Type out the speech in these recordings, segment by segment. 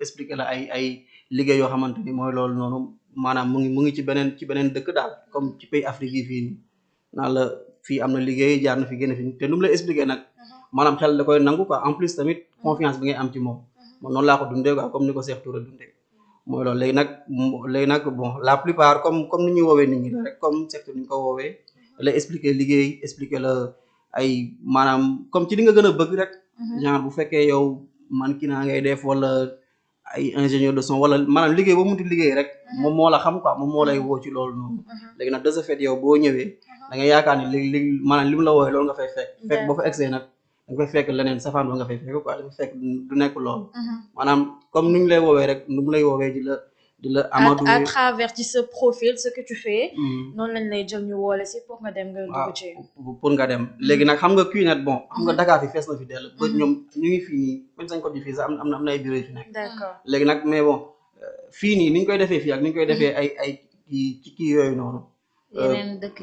expliquer la ay liggéey yoo xamante ni mooy loolu noonu maanaam mu ngi ci beneen dëkk daal comme ci pays Afrique yi fii nii naan la fii am na liggéey jaar na fi génn fi te nu mu lay expliquer nag maanaam xel da koy nangu quoi en plus tamit confiance bi ngay am ci moom man noonu laa ko dundee quoi comme ni ko Cheikh Touré dundee mooy loolu léegi nag bon la plupart comme ni ñuy woowee nit ñi la rek comme Cheikh Touré ni ñu ko woowee lay expliquer liggéey expliquer la ay maanaam comme ci li nga gën a bëgg rek genre bu fekkee yow man kii naa ngay def wala ay ingénieur de son wala maanaam liggéey ba munti liggéey rek moom moo la xam quoi moom moo lay woo ci loolu noonu léegi nag de ce fait yow boo ñëwee da ngay yaakaar ni léegi maanaam li mu la woowee loolu nga fay fekk boo fa egsee nag da nga fay fekk leneen safaan ba nga fay fekk quoi da nga fekk du nekk loolu maanaam comme ni ñu lay woowee rek nu mu lay woowee di la Amadou à travers ci ce profil ce que tu fais noonu lañ lay jël ñu woole si pour nga dem nga dugg ci pour nga dem léegi nag xam nga QNet bon xam nga Dakar fi fees na fi dell ba ñoom ñu ngi fii nii même sañ ko di fii sax am na ay bureau yu fi nekk d'accord léegi nag mais bon fii nii ni ñu koy defee fii ak ni ñu koy defee ay ci kii yooyu noonu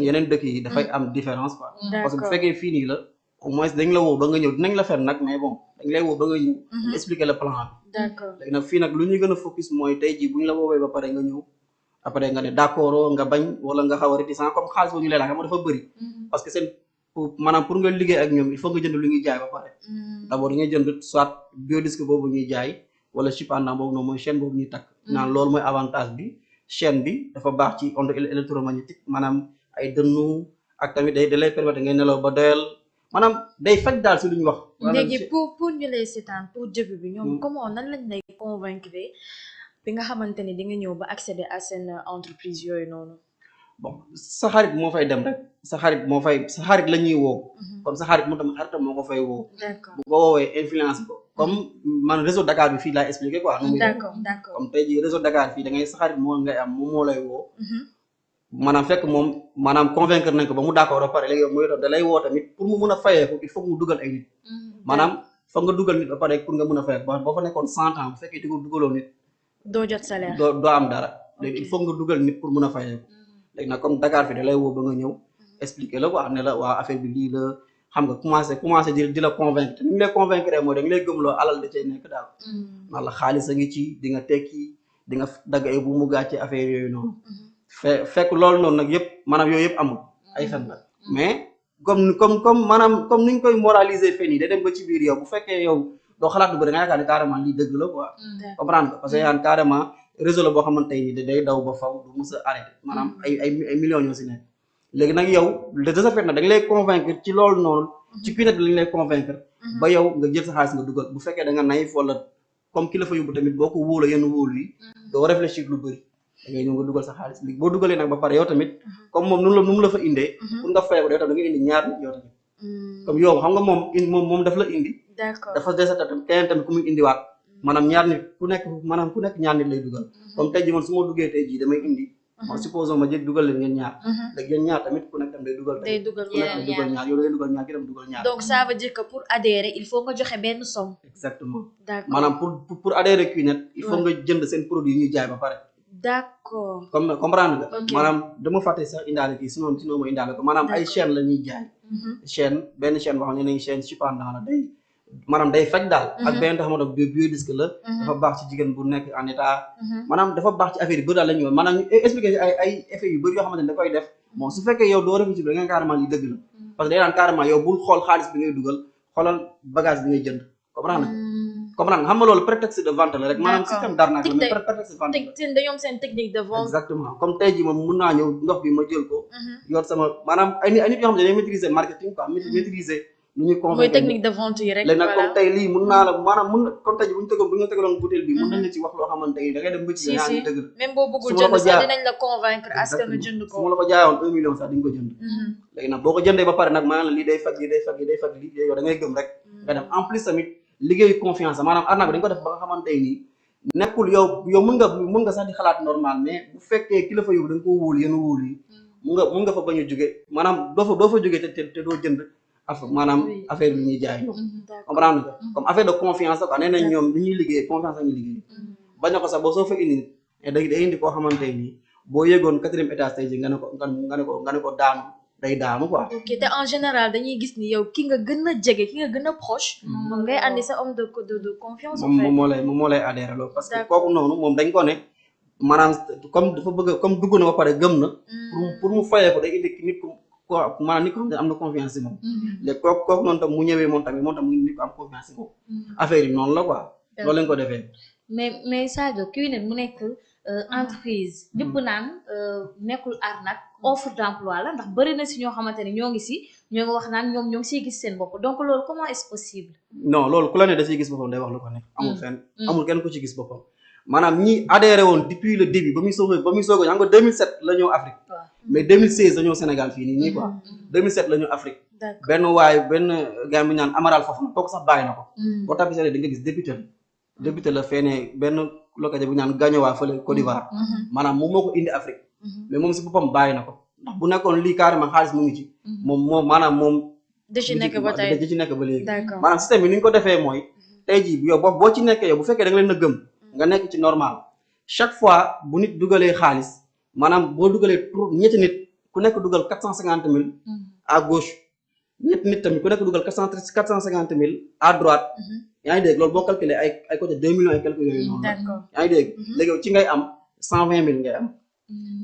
yeneen dëkk yi dafay am différence quoi parce que bu fekkee fii nii la au moins dañ la woo ba nga ñëw dinañ la fen nag mais bon dañ lay woo ba nga ñëw expliquer le plan bi d'accord léegi nag fii nag lu ñuy gën a focus mooy tey jii bu ñu la woowee ba pare nga ñëw après nga ne d'accord nga bañ wala nga xaw a réticent comme xaalis boobu ñu lay laaj xam nga dafa bëri parce que seen maanaam pour nga liggéey ak ñoom il faut nga jënd lu ñuy jaay ba pare d'abord da ngay jënd soit biodisque boobu ñuy jaay wala chipanda boobu noonu mooy chaîne boobu ñuy takk naan loolu mooy avantage bi chaîne bi dafa baax ci onde électromagnétique maanaam ay dënnu ak tamit da lay permettre ngay nelaw ba doyal maanaam day faj daal si lu ñu wax léegi pour ñu lay seetaan pour début bi ñoom comment nan lañ lay convaincre bi nga xamante ni di nga ñëw ba accéder à seen entreprise yooyu noonu bon sa xarit moo fay dem rek sa xarit la ñuy woo comme sa xarit mu tamit xaritam moo ko fay woo d'accord bu ko woowee influence ko comme man réseau Dakar bi fii laay expliqué quoi d'accord comme tey jii réseau Dakar fii da ngay sa xarit moo ngay am moom moo lay woo maanaam fekk moom maanaam convaincre nañ ko ba mu d'accord ba pare léegi yow mooy da lay woo tamit pour mu mun a fayee ko il faut mu dugal ay nit maanaam foog nga dugal nit ba pare pour nga mun a fayee ko boo fa nekkoon 100 ans bu fekkee di ko dugaloo nit doo jot salaire doo am dara léegi il faut nga dugal nit pour mun a fayee ko léegi nag comme Dakar fi da lay woo ba nga ñëw expliquer la quoi ne la waa affaire bi lii la xam nga commencé di la convaincre te ni ñu lay convaincre mooy dañ lay gëmloo alal da cay nekk daal ndax la xaalis a ngi ci di nga tekki di nga dagg ay bu mu gàcce affaire yooyu noonu fekk loolu noonu nag yëpp maanaam yooyu yëpp amul ay fen la mais comme maanaam comme niñ koy moraliser fen yi da dem ba ci biir yow bu fekkee yow doo xalaat lu bëri da nga yaakaar ne carrément lii dëgg la quoi comprendre nga parce que yaan carrément réseau la boo xamante ni day daw ba faw du mës a arrêté maanaam ay millions ñoo si nekk léegi nag yow de ce fait nag dañ lay convaincre ci loolu noonu ci QNet lañ lay convaincre ba yow nga jël sa xaalis nga dugal bu fekkee da nga naïf wala comme ki la fa yóbbu tamit boo ko wóolu yenn wóolu yi doo réfléchir lu bëri da ngay ñëw nga dugal sa xaalis léegi boo dugalee nag ba pare yow tamit comme moom nu mu la fa indee pour nga fay ko yow tamit da nga indi ñaar nit yow tamit comme yow xam nga moom daf la indi d'accord dafa desata tamit keneen tamit ku muy indiwaat maanaam ñaar nit ku nekk ñaar nit lay dugal comme tey jii man su ma duggee tey jii damay indi man supposons ma jël dugal leen ngeen ñaar léegi yéen ñaar tamit ku nekk tam day dugal ñaar yow da ngay dugal ñaar ki dem dugal ñaar donc ça veut dire que pour adhérer il faut nga joxe benn somme exactement d'accord maanaam pour adhérer QNet il faut nga jënd seen produit ñuy jaay ba pare d'accord comme comprendre nga maanaam dama fàtte sax indaale kii sinon ma indaale ko maanaam ay chaîne la ñuy jaay benn chaîne boo xam ne nañ chaîne chipanda la day maanaam day faj daal ak benn tax ma daf biodisque la dafa baax ci jigéen bu nekk en état maanaam dafa baax ci affaire yi bëri daal la ñuy wax maanaam ñu expliqué ay effets yu bëri yoo xamante ne da koy def bon su fekkee yow doo réfléchir da nga carrément li dëgg la parce que day naan carrément yow bul xool xaalis bi ngay dugal xoolal bagage bi ngay jënd comprendre nga xam nga loolu prétexte de vente la rek maanaam système d'arnaque la mais prétexte de vente la dañoom seen technique de vente exactement comme tey jii moom mun naa ñëw ndox bi ma jël ko yor sama maanaam ay nit yoo xam ne dañuy maîtriser marketing quoi maîtriser nu ñuy convaincre mooy technique de vente yi rek léegi nag comme tey lii mun naa la maanaam mun na comme tey bu ñu tegaloon bouteille bi mun nañ la ci wax loo xamante ni da ngay dem ba ci yaa ngi dëgg même boo bëggul jënd sax dinañ la convaincre à ce que nga jënd ko su ma la ko jaayoon 1 million sax di nga ko jënd léegi nag boo ko jëndee ba pare nag maanaam la lii day faj lii yow da ngay gëm rek nga dem en plus tamit liggéeyu confiance maanaam arnaque bi dañ ko def ba nga xamante nii nekkul yow mun nga sax di xalaat normal mais bu fekkee ki la fa yóbbu da nga ko wóolu yenn wóolu yi mun nga fa bañ a jóge maanaam doo fa jóge te doo jënd maanaam affaire bi ñuy jaay ñoom comprendre nga comme affaire de confiance la quoi nee nañ ñoom li ñuy liggéey confiance la ñuy liggéey bañ na ko sax boo soo fa indi day indi koo xamante nii boo yëgoon 4e étage tey ji nga ne ko daanu day daanu quoi. ok te en général dañuy gis ni yow ki nga gën a jege ki nga gën a proche. moom ngay andi sa homme de confiance. en fait moom moo lay adhéré loolu parce que kooku noonu moom dañ ko ne maanaam comme dafa bëgg comme dugg na ba pare gëm na. pour mu fayee ko day indi nit ku maanaam nit ko xam ne am na confiance ci moom. léegi kooku noonu tam mu ñëwee moom tamit mu nit ko am confiance ci moom. affaire yi noonu la quoi. loolu lañ ko defee. mais Sadio Qnet mu nekk entreprise ñëpp naan nekkul arnaque offre d'emploi la ndax bëri na si ñoo xamante ne ñoo ngi wax naan ñoom ñoo ngi siy gis seen bopp donc loolu comment est-ce possible. non loolu ku la ne da ciy gis boppam day wax lu ko nekk. amul fenn amul kenn ku ci gis boppam. maanaam ñi adhéré woon depuis le début ba muy soog a xam nga 2007 la ñëw Afrique. mais 2016 la ñëw Sénégal fii nii quoi. 2007 la ñëw Afrique. benn gars bu ñaan Amaral Fofana kooku sax bàyyi na ko. boo tapisee da nga gis député la feene benn localité bu ñaan Gagnoa fële Côte d'Ivoire. maanaam moom moo ko indi Afrique. mais moom si boppam bàyyi na ko ndax bu nekkoon lii carrément xaalis mu ngi ci. moom da ci nekk ba tey da ci nekk ba léegi. maanaam système bi ni ñu ko defee mooy. tey jii yow boo ci nekkee yow bu fekkee da nga leen a gëm. nga nekk ci normal chaque fois bu nit dugalee xaalis maanaam boo dugalee ñetti nit ku nekk dugal 450 000 à gauche ñetti nit tamit ku nekk dugal 450 000 à droite. yaa ngi dégg loolu boo calculé ay côté 2 millions et quelques yooyu noonu. yaa ngi dégg léegi ci ngay am 120 000 ngay am.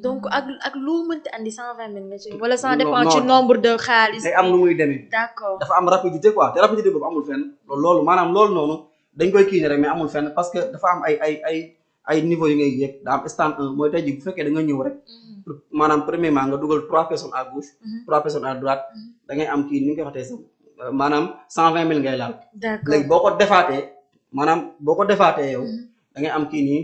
donc ak lu mënti andi 120 000 nga ci. wala ça dépend ci nombre de xaalis. day am nu muy demee. d'accord dafa am rapidité quoi te rapidité boobu amul fenn loolu maanaam loolu noonu. dañ koy kii ne rek mais amul fenn parce que dafa am ay niveau yu ngay yéeg daa am stand 1 mooy tey jii bu fekkee da nga ñëw rek maanaam premièrement nga dugal 3 personnes à gauche 3 personnes à droite da ngay am kii ni nga koy waxatee sax maanaam 120 000 ngay laal. d'accord léegi boo ko defaatee yow da ngay am kii nii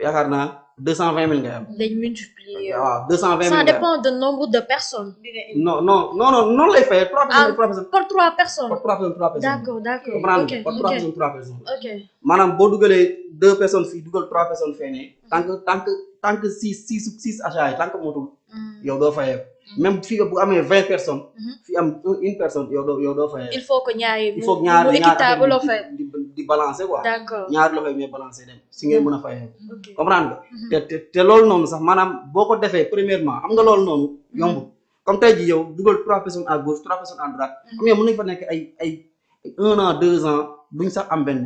yaakaar naa 220 000 ngay am. dañ multiplier. waaw 220 000 ça dépend du nombre de personnes. non noonu lay fayee 3 personnes. pour 3 personnes. pour 3 personnes. d'accord comprendre pour 3 personnes 3 personnes. ok maanaam boo dugalee 2 personnes fii dugal 3 personnes fee ne tant que 6 achats yi tant que motul. yow doo fayee même fii bu amee 20 personnes. fii am une personne yow doo fayee. il faut que ñaari mu équitable loo fay. di balancer quoi. d'accord ñaari loxo yi ñooy balancer dem si ngay mën a fayee. comprendre nga te loolu noonu sax maanaam boo ko defee premièrement xam nga loolu noonu yombul comme tey jii yow dugal 3 personnes à gauche 3 personnes à droite. xam nga mën nañu fa nekk ay 1 an 2 ans duñ sax am benn.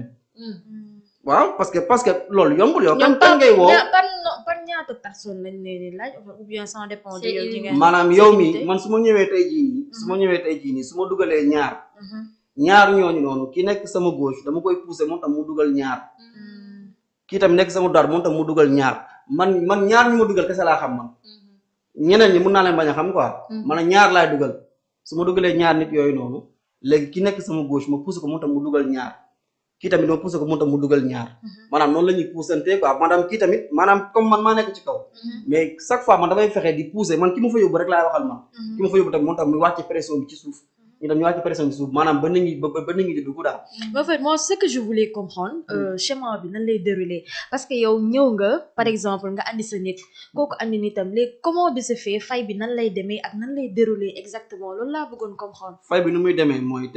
waaw parce que loolu yombul yow. kan ngay woo par ñaata personne lañ leen di laaj ou bien ça dépend de yow ci nga. maanaam yow mi man su ma ñëwee tey jii nii su ma dugalee ñaar ñooñu noonu ki nekk sama gauche dama koy pousser moom tam mu dugal ñaar. kii tam nekk sama droite moom tam mu dugal ñaar man ñaar ñu ma dugal kese laa xam man. ñeneen ñi mun naa leen bañ a xam quoi. man ñaar laay dugal su ma dugalee ñaar nit yooyu noonu léegi ki nekk sama gauche ma pousser ko moom tam mu dugal ñaar. kii tamit ma poussé ko moom tam mu dugal ñaar maanaam noonu la ñuy poussante quoi maanaam kii tamit maanaam comme man maa nekk ci kaw mais chaque fois man damay fexe di pousser man ki ma fa yóbbu rek laay waxal man ki ma fa yóbbu tamit moom tam mu wàcce pression bi ci suuf ñu tam ñu wàcce pression bi ci suuf maanaam ba nit ñi di dugg daal. en fait moi ce que je voulais comprendre schéma bi nan lay dérouler parce que yow ñëw nga par exemple nga andi sa nit kooku andi nitam léegi comment de se fait fay bi nan lay demee ak nan lay dérouler exactement loolu laa bëggoon comprendre. fay bi nu muy demee mooy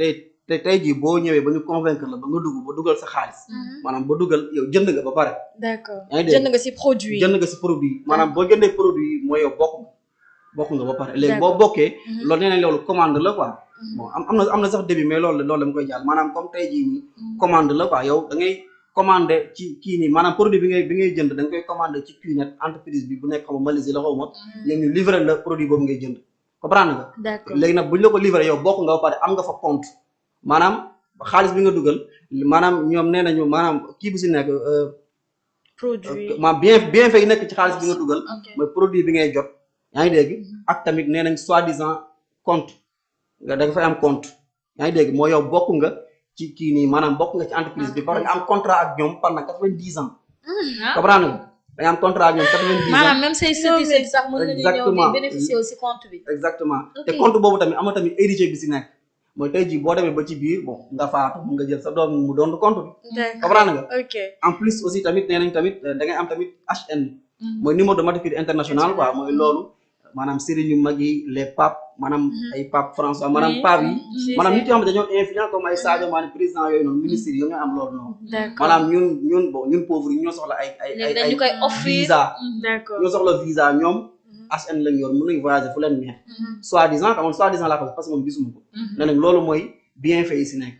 tey jii boo ñëwee ba ñu convaincre la ba nga dugg ba dugal sa xaalis. maanaam ba dugal yow jënd nga ba pare. d'accord yaa ngi dégg jënd nga ci produit. jënd nga ci produit maanaam boo jëndee produit mooy yow bokk nga ba pare. léegi boo bokkee. loolu nee nañ loolu commande la quoi. bon am na sax début mais loolu dama koy jàll maanaam comme tey jii nii. commande la quoi yow da ngay commandé ci kii nii maanaam produit bi ngay jënd da nga koy commandé ci Qnet entreprise bi bu nekk xaw ma Malaisie la xaw ma. yow ñu livré la produit boobu ngay jënd comprendre nga. d'accord léegi nag buñ la ko livré yow bokk nga ba pare am nga fa compte. maanaam xaalis bi nga dugal maanaam ñoom nee nañu maanaam kii bu si nekk. produit bien fait yi nekk ci xaalis bi nga dugal. mooy produit bi ngay jot. yaa ngi dégg ak tamit nee nañ soi-disant compte nga da nga fay am compte yaa ngi dégg mooy yow bokk nga ci kii nii maanaam bokk nga ci entreprise bi parce que nga am contrat ak ñoom pendant 90 ans. comprendre nga da nga am contrat ak ñoom 90 ans. maanaam même say sëti sax mën nañu ñëw di bénéficier aussi compte bi. exactement te compte boobu tamit am na tamit héritier bi si nekk. mooy tey jii boo demee ba ci biir bon nga faatu mun nga jël sa doom mu doon compte bi. comprendre nga. ok en plus aussi tamit nee nañ tamit da ngay am tamit HN. mooy numéro de matricule international quoi mooy loolu maanaam sëriñ yu mag yi les papes maanaam ay pape François maanaam pape yi. maanaam nit yoo xam ne dañoo influent comme ay Sadio Mané président yooyu noonu ministres yi ñoo am loolu noonu. maanaam ñun pauvres yi ñoo soxla ay dañu koy offrir visa. d'accord ñoo soxla visa ñoom. HN lañ yor mën nañ voyager fu leen neex soi-disant xam nga soi-disant laa ko parce que moom gisuma ko ne nañ loolu mooy bienfait yi si nekk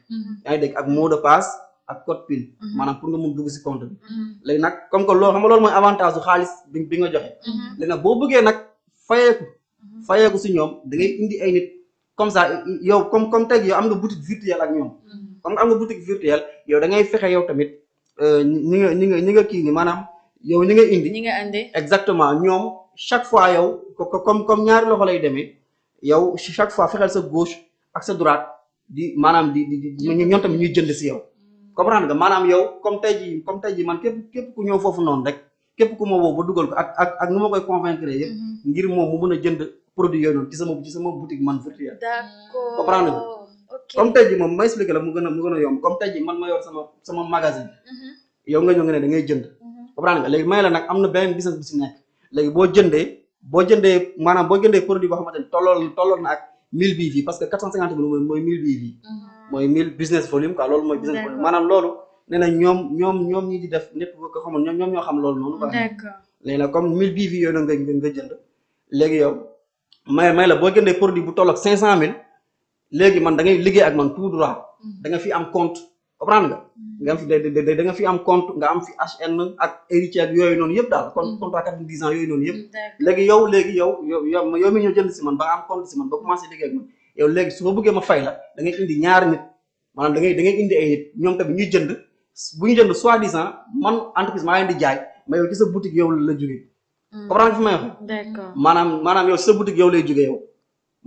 yaa ngi dégg ak mot de passe ak code PIN maanaam pour nga mun dugg si compte bi léegi nag comme que loolu xam nga loolu mooy avantage su xaalis bi nga joxe léegi nag boo bëggee nag fayeeku si ñoom da ngay indi ay nit comme ça yow comme tey yow am nga boutique virtuelle ak ñoom comme am nga boutique virtuelle yow da ngay fexe yow tamit ñi nga kii ni maanaam yow ñi nga indi exactement ñoom chaque fois yow comme ñaari loxo lay demee yow chaque fois fexeel sa gauche ak sa droite di maanaam di ñoom tamit ñuy jënd si yow comprendre nga maanaam yow comme tey jii man képp ku ñëw foofu noonu rek képp ku ma woo ba dugal ko ak nu ma koy convaincre yëpp ngir moom mu mën a jënd produit yooyu noonu ci sama boutique man virtuelle d'accord comprendre nga comme tey jii moom ma expliqué la mu gën a yomb comme tey jii man ma yor sama magasin yow nga ñëw nga ne da ngay jënd comprendre nga léegi may la nag am na beneen business bu si nekk léegi boo jëndee maanaam boo jëndee produit boo xamante ne tolloon na ak 1000 BV parce que 450 bi mooy 1000 BV mooy 1000 business volume quoi loolu mooy business volume maanaam loolu nee na ñoom ñi di def network ko xamoon ñoom ñoo xam loolu noonu quoi léegi nag comme 1000 BV yooyu noonu nga jënd léegi yow may la boo jëndee produit bu toll ak 500000 léegi man da ngay liggéey ak man tout droit da nga fi am compte comprendre nga am fi da nga fi am compte nga am fi HN ak héritier ak yooyu noonu yëpp daal compte à 90 ans yooyu noonu yëpp léegi yow mi ñëw jënd si man ba am compte si man ba commencé liggéey ak man yow léegi su ma bëggee ma fay la da ngay indi ñaari nit maanaam da ngay indi ay nit ñoom tamit ñuy jënd bu ñu jënd soi-disant man entreprise maa leen di jaay mais yow ci sa boutique yow la jógee comprendre fi may waxee maanaam yow ci sa boutique yow lay jógee yow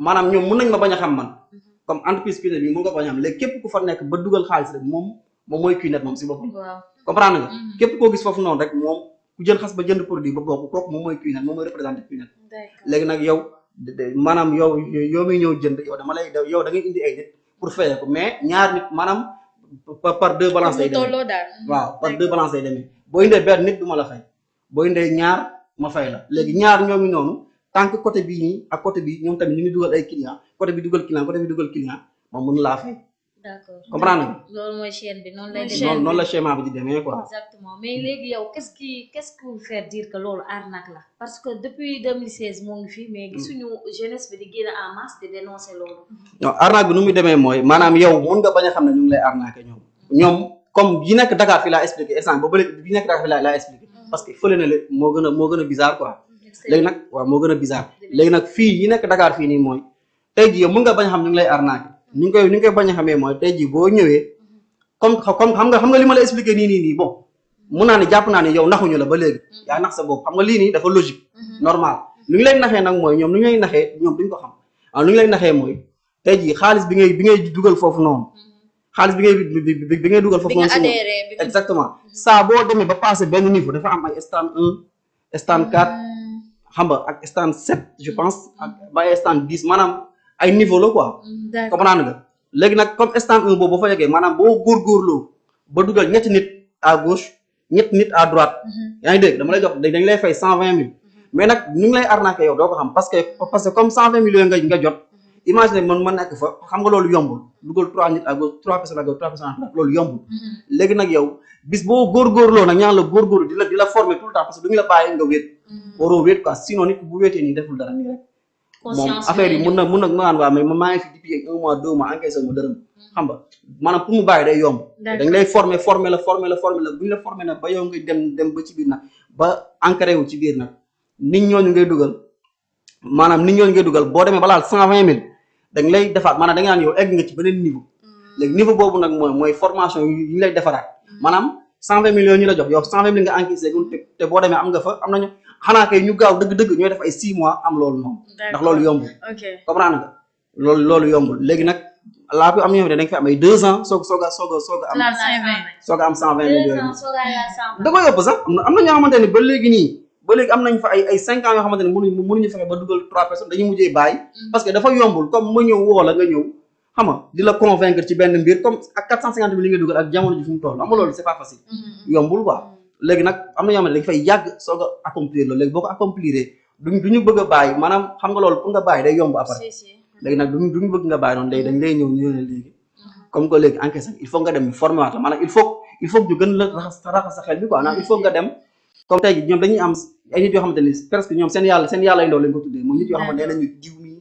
maanaam ñoom mën nañ ma bañ a xam man comme entreprise Qnet bi mu nga bañ a xam léegi képp ku fa nekk ba dugal xaalis rek moom mooy Qnet moom si boppam comprendre nga képp koo gis foofu noonu rek moom ku jël xas ba jënd produit ba bokk kooku moom mooy Qnet moom mooy représenté Qnet léegi nag yow maanaam yow may ñëw jënd yow da ngay indi ay nit pour fayee ko mais ñaar nit maanaam par deux balance lay demee waaw par deux balance lay demee boo indee benn nit du ma la fay boo indee ñaar ma fay la léegi ñaar ñoomi noonu tant que côté bii nii ak côté bii ñoom tamit ñu ngi dugal ay client côté bi dugal client moom mën laa fay d'accord comprendre nga loolu mooy chaîne bi noonu lay demee noonu la schéma bi di demee quoi exactement mais léegi yow qu'est-ce qui vous fait dire que loolu arnaque la parce que depuis 2016 moo ngi fi mais gisuñu jeunesse bi di génn en masse di dénoncer loolu non arnaque bi nu muy demee mooy maanaam yow mën nga bañ a xam ne ñu ngi lay arnaquer ñoom comme yi nekk Dakar fii laa expliqué instant ba bële bi nekk Dakar fii laa expliqué parce que fële na le moo gën a bizarre quoi léegi nag waaw moo gën a bizarre léegi nag fii yi nekk Dakar fii nii mooy tey jii yow mën nga bañ a xam ñu ngi lay arnaquer ni nga koy bañ a xamee mooy tey jii boo ñëwee comme xam nga li ma la expliqué nii bon mun naa ne jàpp naa ne yow naxuñu la ba léegi yaa nax sa bopp xam nga lii nii dafa logique normal lu ñu lay naxee nag mooy ñoom lu ñu lay naxee ñoom duñ ko xam waaw lu ñu lay naxee mooy tey jii xaalis bi ngay dugal foofu noonu xaalis bi ngay dugal foofu noonu si exactement saa boo demee ba passé benn niveau dafa am ay stand 1 stand 4 xam nga ak stand 7 je pense ak ba ay stand 10 maanaam ay niveau la quoi comprendre nga léegi nag comme stand 1 boobu boo fa yeggee maanaam boo góorgóorloo ba dugal ñetti nit à gauche ñetti nit à droite yaa ngi dégg dama lay jox dañ lay fay 120 000 mais nag ñu ngi lay arnaqué yow doo ko xam parce que comme 120 000 yooyu nga jot imagine man ma nekk fa xam nga loolu yombul dugal 3 nit à gauche 3 personnes à gauche 3 personnes à droite loolu yombul léegi nag yow bis boo góorgóorloo nag ñaan la góorgóorlu di la former tout le temps parce que du ñu la bàyyi nga wéet waroo wéet quoi sinon nit bu wéetee nii deful dara nii rek moom affaire yi mun na naan waa mais maa ngi fi depuis 1 mois 2 mois encaissé ma dërëm xam nga maanaam pour mu bàyyi day yomb dañ lay former la bu ñu la former nag ba yow ngay dem ba ci biir nag ba ancré wu ci biir nag nit ñooñu ngay dugal boo demee ba laal 120 000 dañ lay defaat maanaam da nga naan yow egg nga ci beneen niveau léegi niveau boobu nag mooy formation yi ñu lay defaraat maanaam 120 millions ñu la jox yow 120 000 nga encaissé te boo demee am nga fa am nañu xanaa kay ñu gaaw dëgg-dëgg ñooy def ay 6 mois am loolu noonu ndax loolu yombul comprendre nga loolu yombul léegi nag laa ko am ñoo xam ne dañ fi am ay 2 ans soog a am 120 millions da ko yóbbu sax am na ñoo xamante ne ba léegi am nañ fa ay 5 ans yoo xamante ne mënuñu fexe ba dugal 3 personnes dañuy mujjee bàyyi parce que dafa yombul comme ma ñëw woo la nga ñëw xam nga di la convaincre ci benn mbir comme ak 450 000 li nga dugal ak jamono ji fi mu toll am nga loolu c'est pas facile yombul quoi léegi nag am na ñoo xam ne dañ fay yàgg soog a accomplir loolu léegi boo ko accomplir duñu bëgg a bàyyi maanaam xam nga loolu pour nga bàyyi day yomb après léegi nag duñu bëgg nga bàyyi noonu léegi dañ lay ñëw ñu ne léegi comme que léegi encaisse il faut nga dem former waat maanaam il faut ñu gën la raxas sa xel bi quoi maanaam il faut nga dem comme tey jii ñoom dañuy am ay nit yoo xamante ni presque ñoom seen yàlla ay ndaw lañ ko tuddee mooy nit yoo xamante ne nañu jiw mi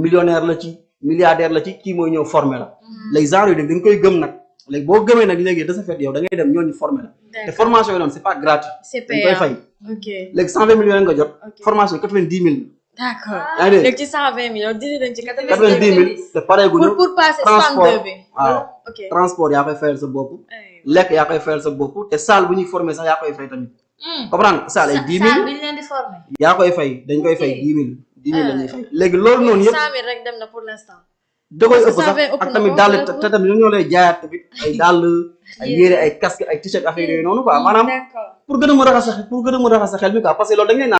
millionnaire la ci milliardaire la ci kii mooy ñëw formé la léegi genre yooyu dañ koy gëm nag léegi boo gëmee nag léegi de ce fait yow da ngay dem ñooñu formé la te formation yi noonu c'est pas gratuit dañ koy fay léegi 120 millions nga jot formation 90 000 d'accord yaa ngi dégg léegi ci 120 millions dindi nañ ci 90 000 te pareeguñu pour passer 62 bi waaw ok transport yaa koy fayal sa bopp lekk yaa koy fayal sa bopp te salle bu ñuy formé sax yaa koy fay tamit comprendre salle ay 10 000 salle bi ñu leen di former. yaa koy fay dañ koy fay 10 000 10 000 la ñuy fay léegi loolu noonu yëpp 100 000 rek dem na pour l'instant da koy ëpp sax 120 ëpp ak na tamit ko, dàll ëpp. te tamit ñoo lay jaayaat tamit ay dàll ay yére ay casque ay t-shirt affaire yooyu noonu quoi maanaam d'accord pour gën a mën a raxas sa xel mi quoi parce que loolu dañ lay naan